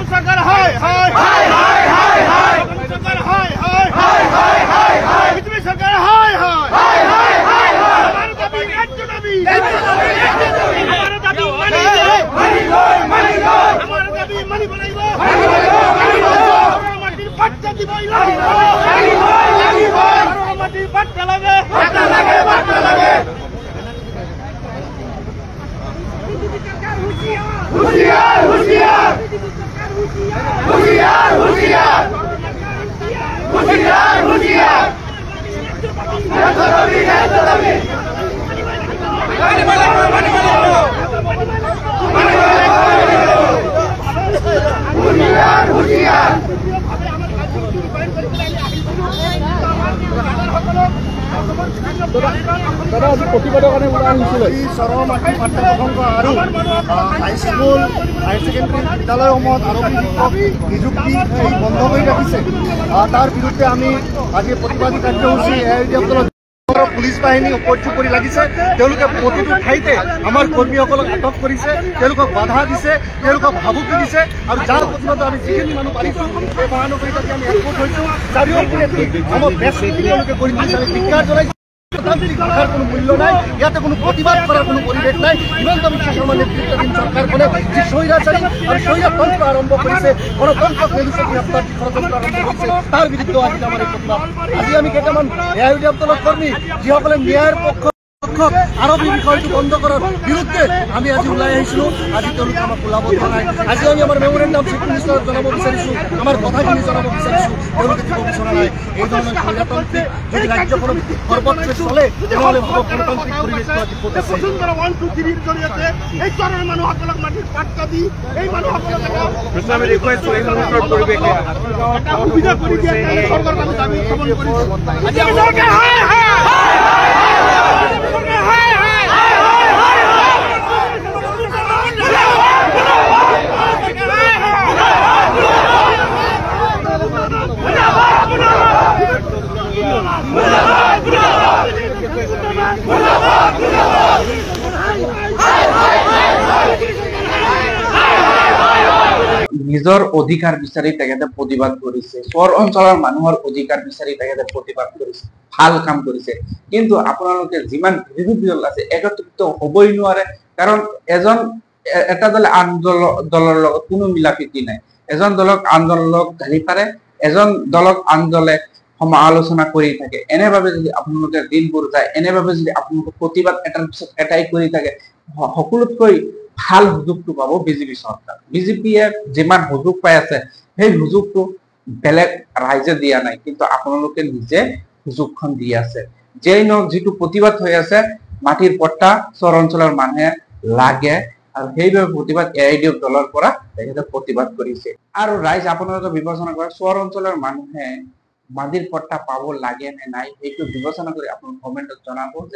सरकार हाय हाय हाय हाय हाय हाय सरकार हाय हाय हाय हाय हाय हाय बीजेपी सरकार हाय हाय हाय हाय हाय हमारा दाबी एक दाबी हमारा दाबी मनी हमारा दाबी मनी बनाइबो माटी पट्टा दिबो माटी पट्टा लगे होशियार होशियार होशियार होशियार होशियार होशियार দাদা আজি প্ৰতিবাদৰ কাৰণে ওলাই আহিছিলে চৰম মাটি পাট্টা প্ৰসংগ আৰু হাইস্কুল হায়াৰ ছেকেণ্ডেৰী বিদ্যালয়সমূহত আৰক্ষী নিযুক্তি এই বন্ধ কৰি ৰাখিছে তাৰ বিৰুদ্ধে আমি আজি প্ৰতিবাদী কাৰ্যসূচী এআইইউডিএফ পুলিচ বাহিনী উপযোগ কৰি লাগিছে তেওঁলোকে প্ৰতিটো ঠাইতে আমাৰ কৰ্মীসকলক আটক কৰিছে তেওঁলোকক বাধা দিছে তেওঁলোকক ভাবুকি দিছে আৰু যাৰ প্ৰতিবাদত আমি যিখিনি মানুহ পাৰিছোঁ এই মহানগৰীত আমি একগোট হৈছোঁ চাৰিওপিনে আমাৰ বেষ্ট তেওঁলোকে কৰি দিছে আমি ধিক্কাৰ জনাইছোঁ ভাষাৰ কোনো মূল্য নাই ইয়াতে কোনো প্ৰতিবাদ কৰাৰ কোনো পৰিৱেশ নাই ইমান দামী শাসনৰ নেতৃত্বাধীন চৰকাৰখনে যি স্বৈৰাচাৰী আৰু স্বৈৰতন্ত্ৰ আৰম্ভ কৰিছে গণতন্ত্ৰক মেলুছে গ্ৰেপ্তাৰ ষড়যন্ত্ৰ আৰম্ভ কৰিছে তাৰ বিৰুদ্ধে আজি আমাৰ এই প্ৰতিবাদ আজি আমি কেইটামান এআইইউডিএফ দলৰ কৰ্মী যিসকলে ন্যায়ৰ পক্ষক আৰবী বিষয়টো বন্ধ কৰাৰ বিৰুদ্ধে আমি আজি ওলাই আহিছিলোঁ আজি তেওঁলোকে আমাক ওলাব দিয়া নাই আজি আমি আমাৰ মেমৰেণ্ডাম চিফ মিনিষ্টাৰক জনাব বিচাৰিছোঁ আমাৰ কথাখিনি জনাব বিচাৰিছোঁ তেওঁলোকে দিব বিচৰা নাই এই ধৰণৰ স্বৈৰতান্ত্ৰিক যদি ৰাজ্যখনত সৰ্বত্ৰে চলে তেনেহ'লে গণতান্ত্ৰিক পৰিৱেশটো আজি ক'ত আছে বসুন্ধৰা 1 2 3 ৰ জৰিয়তে এই চৰণৰ মানুহসকলক মাটিৰ পাট্টা দি এই মানুহসকলক এটা ৰিকুৱেষ্ট এই ধৰণৰ পৰিৱেশে এটা সুবিধা কৰি দিয়া চৰকাৰক আমি দাবী উত্থাপন কৰিছোঁ আজি চৰকাৰ হায় হায় নিজৰ অধিকাৰ বিচাৰি তেখেতে প্ৰতিবাদ কৰিছে চৰ অঞ্চলৰ মানুহৰ অধিকাৰ বিচাৰি তেখেতে প্ৰতিবাদ কৰিছে ভাল কাম কৰিছে কিন্তু আপোনালোকে যিমান বিৰোধী দল আছে একত্ৰিত হ'বই নোৱাৰে কাৰণ এটা দলে আন দলৰ লগত কোনো মিলাপ্ৰীতি নাই এজন দলক আন দলক গালি পাৰে এজন দলক আন দলে সমালোচনা কৰি থাকে এনেভাৱে যদি আপোনালোকে দিনবোৰ যায় এনেভাৱে যদি আপোনালোকে প্ৰতিবাদ এটাৰ পিছত এটাই কৰি থাকে সকলোতকৈ ভাল সুযোগটো পাব বিজেপি চৰকাৰ বিজেপিয়ে যিমান সুযোগ পাই আছে সেই সুযোগটো বেলেগ ৰাইজে দিয়া নাই কিন্তু আপোনালোকে নিজে সুযোগখন দি আছে যেই ন যিটো প্ৰতিবাদ হৈ আছে মাটিৰ পট্টা চৰ অঞ্চলৰ মানুহে লাগে আৰু সেইভাবে প্ৰতিবাদ এআইইউডিএফ দলৰ পৰা তেখেতে প্ৰতিবাদ কৰিছে আৰু ৰাইজ আপোনালোকে বিবেচনা কৰে চৰ অঞ্চলৰ মানুহে মাটিৰ পট্টা পাব লাগে নে নাই এইটো বিবেচনা কৰি আপোনালোকে কমেণ্টত জনাব যে